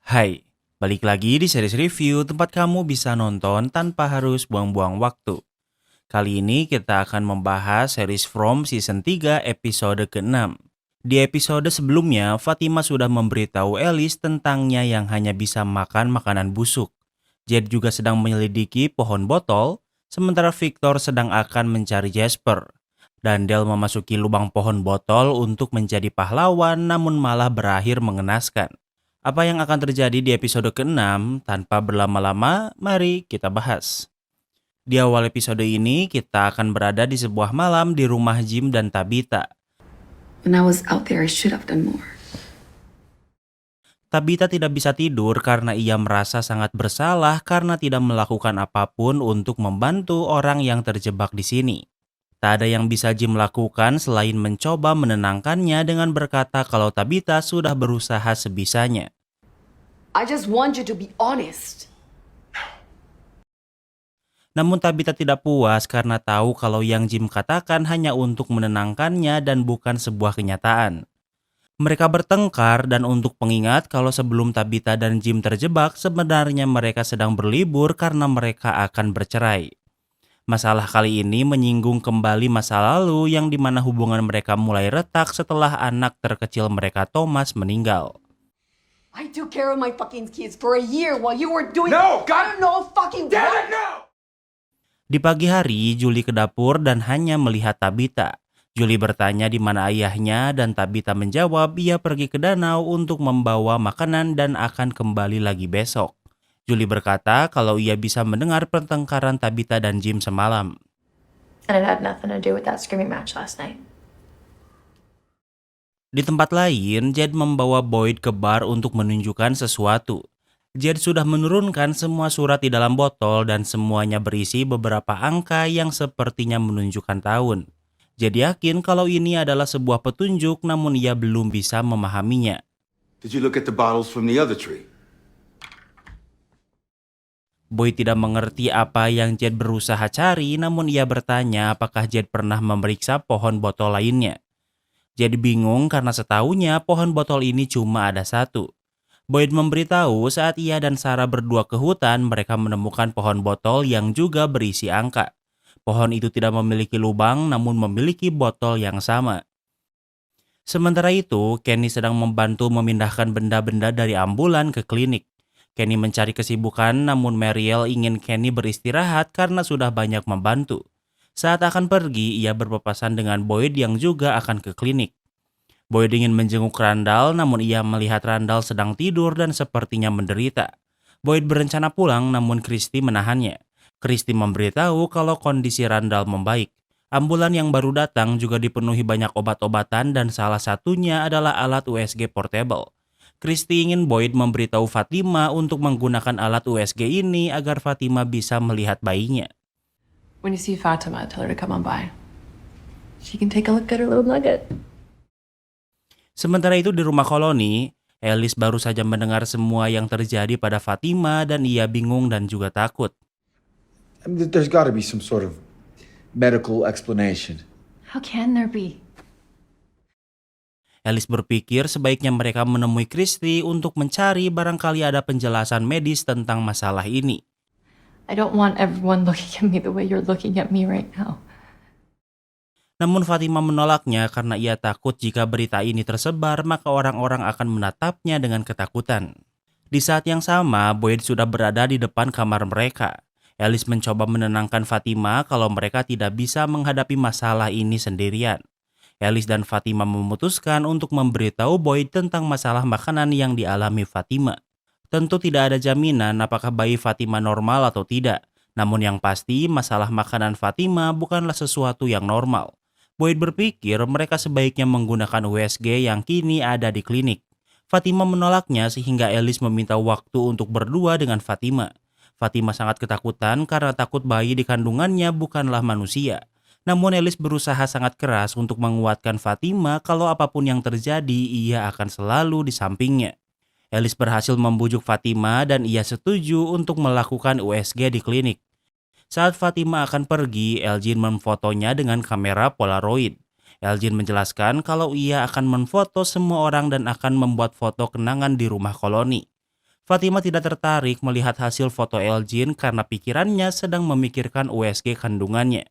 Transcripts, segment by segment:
Hai, balik lagi di series review tempat kamu bisa nonton tanpa harus buang-buang waktu. Kali ini kita akan membahas series From Season 3 episode ke-6. Di episode sebelumnya, Fatima sudah memberitahu Alice tentangnya yang hanya bisa makan makanan busuk. Jed juga sedang menyelidiki pohon botol, sementara Victor sedang akan mencari Jasper. Dan Del memasuki lubang pohon botol untuk menjadi pahlawan namun malah berakhir mengenaskan. Apa yang akan terjadi di episode ke-6? Tanpa berlama-lama, mari kita bahas. Di awal episode ini, kita akan berada di sebuah malam di rumah Jim dan Tabitha. When I was out there, I should have done more. Tabitha tidak bisa tidur karena ia merasa sangat bersalah karena tidak melakukan apapun untuk membantu orang yang terjebak di sini. Tak ada yang bisa Jim lakukan selain mencoba menenangkannya dengan berkata kalau Tabitha sudah berusaha sebisanya. I just want you to be honest. Namun Tabitha tidak puas karena tahu kalau yang Jim katakan hanya untuk menenangkannya dan bukan sebuah kenyataan. Mereka bertengkar dan untuk pengingat kalau sebelum Tabitha dan Jim terjebak, sebenarnya mereka sedang berlibur karena mereka akan bercerai. Masalah kali ini menyinggung kembali masa lalu yang dimana hubungan mereka mulai retak setelah anak terkecil mereka Thomas meninggal. I took care of my fucking kids for a year while you were doing No, I God don't know fucking damn what. it, no! Di pagi hari, Julie ke dapur dan hanya melihat Tabitha. Julie bertanya di mana ayahnya dan Tabitha menjawab ia pergi ke danau untuk membawa makanan dan akan kembali lagi besok. Julie berkata kalau ia bisa mendengar pertengkaran Tabitha dan Jim semalam. And it had nothing to do with that screaming match last night. Di tempat lain, Jed membawa Boyd ke bar untuk menunjukkan sesuatu. Jed sudah menurunkan semua surat di dalam botol dan semuanya berisi beberapa angka yang sepertinya menunjukkan tahun. Jed yakin kalau ini adalah sebuah petunjuk namun ia belum bisa memahaminya. Did you look at the bottles from the other tree? Boyd tidak mengerti apa yang Jed berusaha cari namun ia bertanya apakah Jed pernah memeriksa pohon botol lainnya. Jed bingung karena setahunya pohon botol ini cuma ada satu. Boyd memberitahu saat ia dan Sarah berdua ke hutan mereka menemukan pohon botol yang juga berisi angka. Pohon itu tidak memiliki lubang namun memiliki botol yang sama. Sementara itu, Kenny sedang membantu memindahkan benda-benda dari ambulan ke klinik. Kenny mencari kesibukan namun Mariel ingin Kenny beristirahat karena sudah banyak membantu. Saat akan pergi, ia berpapasan dengan Boyd yang juga akan ke klinik. Boyd ingin menjenguk Randall namun ia melihat Randall sedang tidur dan sepertinya menderita. Boyd berencana pulang namun Christy menahannya. Christy memberitahu kalau kondisi Randall membaik. Ambulan yang baru datang juga dipenuhi banyak obat-obatan dan salah satunya adalah alat USG portable. Christy ingin Boyd memberitahu Fatima untuk menggunakan alat USG ini agar Fatima bisa melihat bayinya. When you see Fatima, tell her to come on by. She can take a look at her little nugget. Sementara itu di rumah koloni, Alice baru saja mendengar semua yang terjadi pada Fatima dan ia bingung dan juga takut. There's got to be some sort of medical explanation. How can there be? Alice berpikir sebaiknya mereka menemui Christy untuk mencari barangkali ada penjelasan medis tentang masalah ini. I don't want everyone looking at me the way you're looking at me right now. Namun Fatima menolaknya karena ia takut jika berita ini tersebar maka orang-orang akan menatapnya dengan ketakutan. Di saat yang sama, Boyd sudah berada di depan kamar mereka. Alice mencoba menenangkan Fatima kalau mereka tidak bisa menghadapi masalah ini sendirian. Alice dan Fatima memutuskan untuk memberitahu Boyd tentang masalah makanan yang dialami Fatima. Tentu tidak ada jaminan apakah bayi Fatima normal atau tidak. Namun yang pasti masalah makanan Fatima bukanlah sesuatu yang normal. Boyd berpikir mereka sebaiknya menggunakan USG yang kini ada di klinik. Fatima menolaknya sehingga Alice meminta waktu untuk berdua dengan Fatima. Fatima sangat ketakutan karena takut bayi di kandungannya bukanlah manusia. Namun Alice berusaha sangat keras untuk menguatkan Fatima kalau apapun yang terjadi ia akan selalu di sampingnya. Alice berhasil membujuk Fatima dan ia setuju untuk melakukan USG di klinik. Saat Fatima akan pergi, Elgin memfotonya dengan kamera Polaroid. Elgin menjelaskan kalau ia akan memfoto semua orang dan akan membuat foto kenangan di rumah koloni. Fatima tidak tertarik melihat hasil foto Elgin karena pikirannya sedang memikirkan USG kandungannya.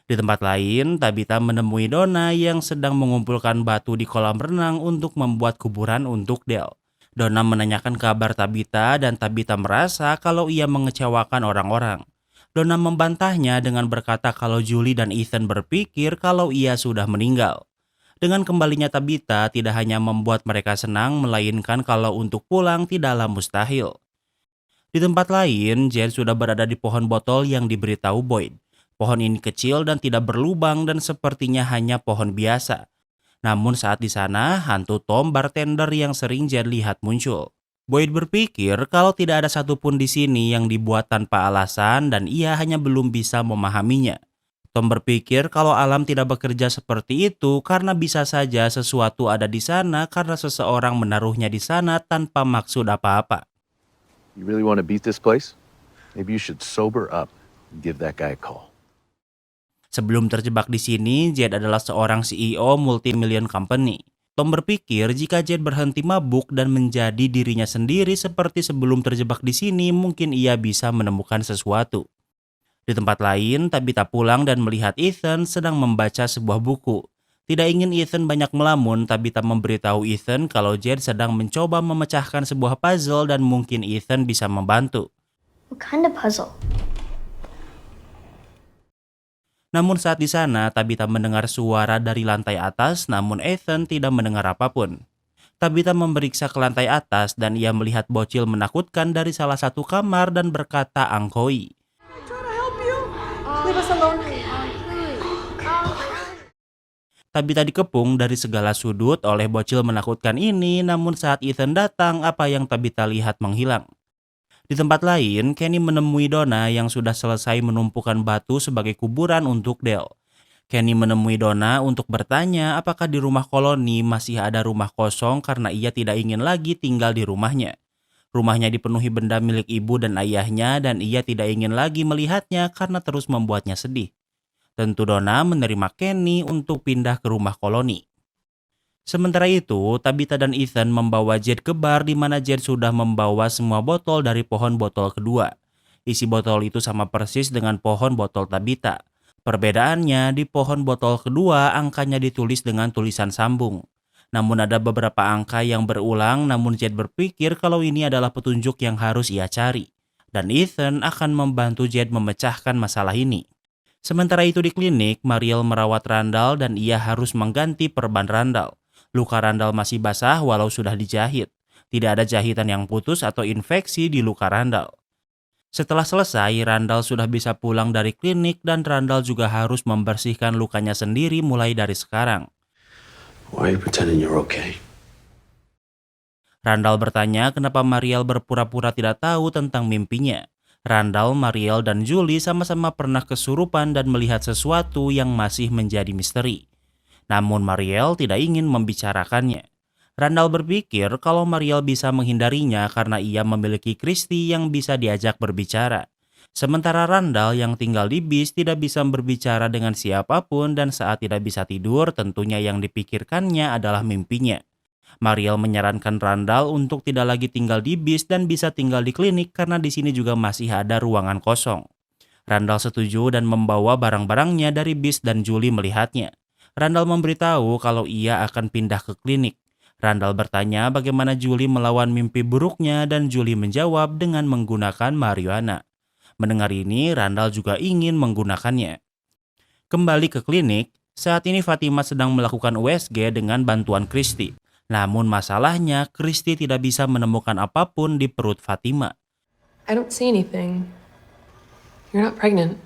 Di tempat lain, Tabitha menemui Donna yang sedang mengumpulkan batu di kolam renang untuk membuat kuburan untuk Del. Donna menanyakan kabar Tabitha dan Tabitha merasa kalau ia mengecewakan orang-orang. Donna membantahnya dengan berkata kalau Julie dan Ethan berpikir kalau ia sudah meninggal. Dengan kembalinya Tabitha tidak hanya membuat mereka senang, melainkan kalau untuk pulang tidaklah mustahil. Di tempat lain, Jed sudah berada di pohon botol yang diberitahu Boyd. Pohon ini kecil dan tidak berlubang dan sepertinya hanya pohon biasa. Namun saat di sana, hantu Tom bartender yang sering Jed lihat muncul. Boyd berpikir kalau tidak ada satupun di sini yang dibuat tanpa alasan dan ia hanya belum bisa memahaminya. Tom berpikir kalau alam tidak bekerja seperti itu karena bisa saja sesuatu ada di sana karena seseorang menaruhnya di sana tanpa maksud apa-apa. You really want to beat this place? Maybe you should sober up and give that guy a call. Sebelum terjebak di sini, Jed adalah seorang CEO multi-million company. Tom berpikir jika Jed berhenti mabuk dan menjadi dirinya sendiri seperti sebelum terjebak di sini, mungkin ia bisa menemukan sesuatu. Di tempat lain, Tabitha pulang dan melihat Ethan sedang membaca sebuah buku. Tidak ingin Ethan banyak melamun, Tabitha memberitahu Ethan kalau Jed sedang mencoba memecahkan sebuah puzzle dan mungkin Ethan bisa membantu. What kind of puzzle? Namun saat di sana, Tabitha mendengar suara dari lantai atas, namun Ethan tidak mendengar apapun. Tabitha memeriksa ke lantai atas dan ia melihat bocil menakutkan dari salah satu kamar dan berkata angkoi. Leave us alone. Tabitha dikepung dari segala sudut oleh bocil menakutkan ini, namun saat Ethan datang, apa yang Tabitha lihat menghilang. Di tempat lain, Kenny menemui Donna yang sudah selesai menumpukan batu sebagai kuburan untuk Del. Kenny menemui Donna untuk bertanya apakah di rumah koloni masih ada rumah kosong karena ia tidak ingin lagi tinggal di rumahnya. Rumahnya dipenuhi benda milik ibu dan ayahnya dan ia tidak ingin lagi melihatnya karena terus membuatnya sedih. Tentu Donna menerima Kenny untuk pindah ke rumah koloni. Sementara itu, Tabitha dan Ethan membawa Jed ke bar di mana Jed sudah membawa semua botol dari pohon botol kedua. Isi botol itu sama persis dengan pohon botol Tabitha. Perbedaannya, di pohon botol kedua angkanya ditulis dengan tulisan sambung. Namun ada beberapa angka yang berulang, namun Jed berpikir kalau ini adalah petunjuk yang harus ia cari. Dan Ethan akan membantu Jed memecahkan masalah ini. Sementara itu di klinik, Mariel merawat Randall dan ia harus mengganti perban Randall. Luka Randall masih basah walau sudah dijahit. Tidak ada jahitan yang putus atau infeksi di luka Randall. Setelah selesai, Randall sudah bisa pulang dari klinik dan Randall juga harus membersihkan lukanya sendiri mulai dari sekarang. Why are you pretending you're okay? Randall bertanya kenapa Mariel berpura-pura tidak tahu tentang mimpinya. Randall, Mariel, dan Julie sama-sama pernah kesurupan dan melihat sesuatu yang masih menjadi misteri. Namun Mariel tidak ingin membicarakannya. Randall berpikir kalau Mariel bisa menghindarinya karena ia memiliki Christy yang bisa diajak berbicara. Sementara Randall yang tinggal di bis tidak bisa berbicara dengan siapapun dan saat tidak bisa tidur tentunya yang dipikirkannya adalah mimpinya. Mariel menyarankan Randall untuk tidak lagi tinggal di bis dan bisa tinggal di klinik karena di sini juga masih ada ruangan kosong. Randall setuju dan membawa barang-barangnya dari bis dan Julie melihatnya. Randall memberitahu kalau ia akan pindah ke klinik. Randall bertanya bagaimana Julie melawan mimpi buruknya dan Julie menjawab dengan menggunakan marijuana. Mendengar ini, Randall juga ingin menggunakannya. Kembali ke klinik, saat ini Fatima sedang melakukan USG dengan bantuan Christy. Namun masalahnya, Christy tidak bisa menemukan apapun di perut Fatima. I don't see anything. You're not pregnant.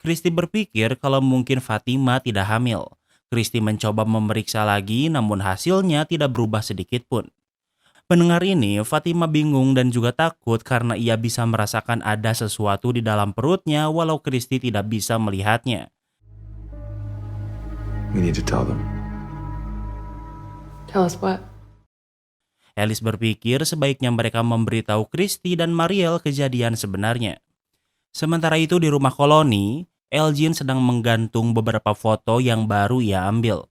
Christy berpikir kalau mungkin Fatima tidak hamil. Christy mencoba memeriksa lagi, namun hasilnya tidak berubah sedikit pun. Mendengar ini, Fatima bingung dan juga takut karena ia bisa merasakan ada sesuatu di dalam perutnya walau Christy tidak bisa melihatnya. We need to tell them. Tell us what? Alice berpikir sebaiknya mereka memberitahu Christy dan Mariel kejadian sebenarnya. Sementara itu di rumah koloni, Elgin sedang menggantung beberapa foto yang baru ia ambil.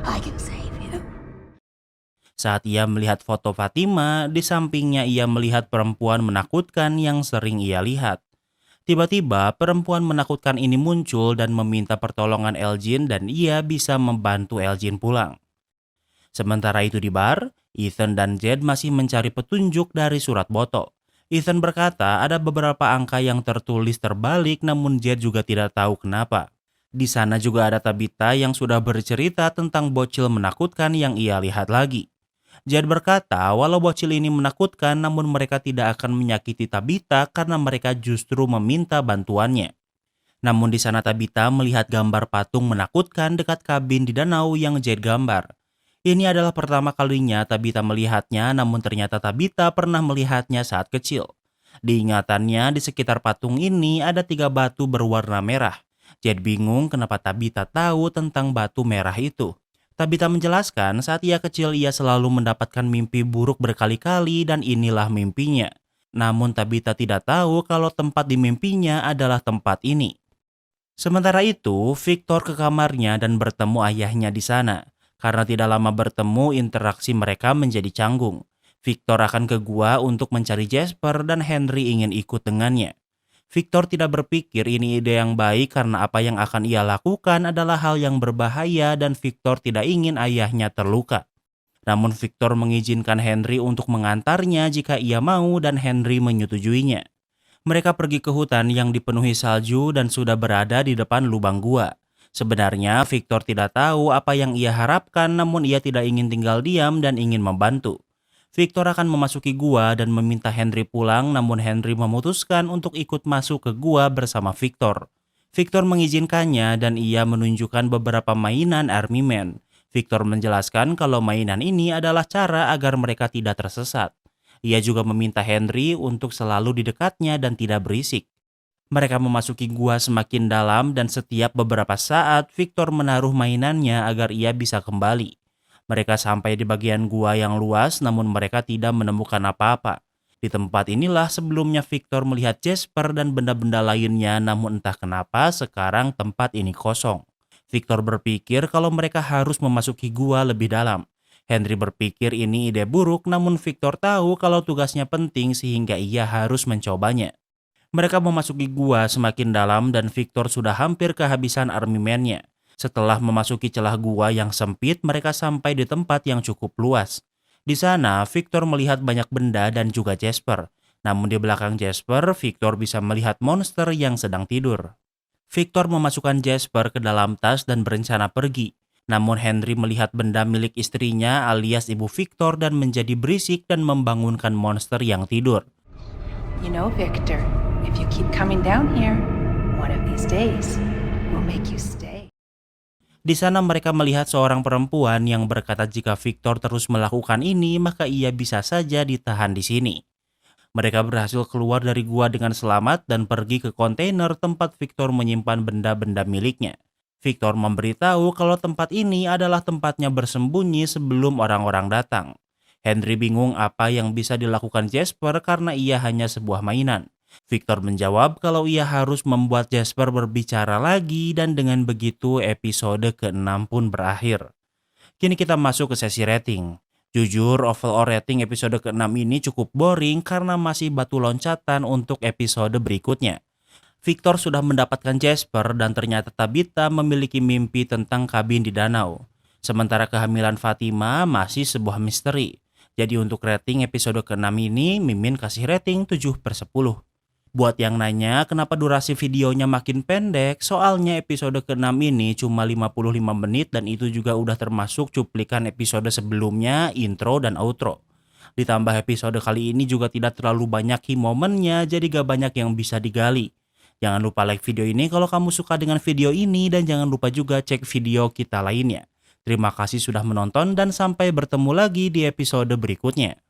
I can save you. Saat ia melihat foto Fatima, di sampingnya ia melihat perempuan menakutkan yang sering ia lihat. Tiba-tiba perempuan menakutkan ini muncul dan meminta pertolongan Elgin dan ia bisa membantu Elgin pulang. Sementara itu di bar, Ethan dan Jed masih mencari petunjuk dari surat Boto. Ethan berkata ada beberapa angka yang tertulis terbalik namun Jed juga tidak tahu kenapa. Di sana juga ada Tabitha yang sudah bercerita tentang bocil menakutkan yang ia lihat lagi. Jed berkata walau bocil ini menakutkan namun mereka tidak akan menyakiti Tabitha karena mereka justru meminta bantuannya. Namun di sana Tabitha melihat gambar patung menakutkan dekat kabin di danau yang Jed gambar. Ini adalah pertama kalinya Tabitha melihatnya namun ternyata Tabitha pernah melihatnya saat kecil. Di ingatannya di sekitar patung ini ada 3 batu berwarna merah. Jed bingung kenapa Tabitha tahu tentang batu merah itu. Tabitha menjelaskan saat ia kecil ia selalu mendapatkan mimpi buruk berkali-kali dan inilah mimpinya. Namun Tabitha tidak tahu kalau tempat di mimpinya adalah tempat ini. Sementara itu, Victor ke kamarnya dan bertemu ayahnya di sana. Karena tidak lama bertemu, interaksi mereka menjadi canggung. Victor akan ke gua untuk mencari Jasper dan Henry ingin ikut dengannya. Victor tidak berpikir ini ide yang baik karena apa yang akan ia lakukan adalah hal yang berbahaya dan Victor tidak ingin ayahnya terluka. Namun Victor mengizinkan Henry untuk mengantarnya jika ia mau dan Henry menyetujuinya. Mereka pergi ke hutan yang dipenuhi salju dan sudah berada di depan lubang gua. Sebenarnya Victor tidak tahu apa yang ia harapkan namun ia tidak ingin tinggal diam dan ingin membantu. Victor akan memasuki gua dan meminta Henry pulang namun Henry memutuskan untuk ikut masuk ke gua bersama Victor. Victor mengizinkannya dan ia menunjukkan beberapa mainan Army Men. Victor menjelaskan kalau mainan ini adalah cara agar mereka tidak tersesat. Ia juga meminta Henry untuk selalu di dekatnya dan tidak berisik. Mereka memasuki gua semakin dalam dan setiap beberapa saat Victor menaruh mainannya agar ia bisa kembali. Mereka sampai di bagian gua yang luas namun mereka tidak menemukan apa-apa. Di tempat inilah sebelumnya Victor melihat Jasper dan benda-benda lainnya namun entah kenapa sekarang tempat ini kosong. Victor berpikir kalau mereka harus memasuki gua lebih dalam. Henry berpikir ini ide buruk namun Victor tahu kalau tugasnya penting sehingga ia harus mencobanya. Mereka memasuki gua semakin dalam dan Victor sudah hampir kehabisan Army Men-nya. Setelah memasuki celah gua yang sempit, mereka sampai di tempat yang cukup luas. Di sana, Victor melihat banyak benda dan juga Jasper. Namun di belakang Jasper, Victor bisa melihat monster yang sedang tidur. Victor memasukkan Jasper ke dalam tas dan berencana pergi. Namun Henry melihat benda milik istrinya alias ibu Victor dan menjadi berisik dan membangunkan monster yang tidur. You know, Victor, if you keep coming down here, one of these days, we'll make you stay. Di sana mereka melihat seorang perempuan yang berkata jika Victor terus melakukan ini maka ia bisa saja ditahan di sini. Mereka berhasil keluar dari gua dengan selamat dan pergi ke kontainer tempat Victor menyimpan benda-benda miliknya. Victor memberitahu kalau tempat ini adalah tempatnya bersembunyi sebelum orang-orang datang. Henry bingung apa yang bisa dilakukan Jasper karena ia hanya sebuah mainan. Victor menjawab kalau ia harus membuat Jasper berbicara lagi dan dengan begitu episode ke-6 pun berakhir. Kini kita masuk ke sesi rating. Jujur, overall rating episode ke-6 ini cukup boring karena masih batu loncatan untuk episode berikutnya. Victor sudah mendapatkan Jasper dan ternyata Tabitha memiliki mimpi tentang kabin di danau. Sementara kehamilan Fatima masih sebuah misteri. Jadi untuk rating episode ke-6 ini, Mimin kasih rating 7/10. Buat yang nanya kenapa durasi videonya makin pendek, soalnya episode ke-6 ini cuma 55 menit dan itu juga udah termasuk cuplikan episode sebelumnya, intro dan outro. Ditambah episode kali ini juga tidak terlalu banyak key momennya, jadi gak banyak yang bisa digali. Jangan lupa like video ini kalau kamu suka dengan video ini dan jangan lupa juga cek video kita lainnya. Terima kasih sudah menonton dan sampai bertemu lagi di episode berikutnya.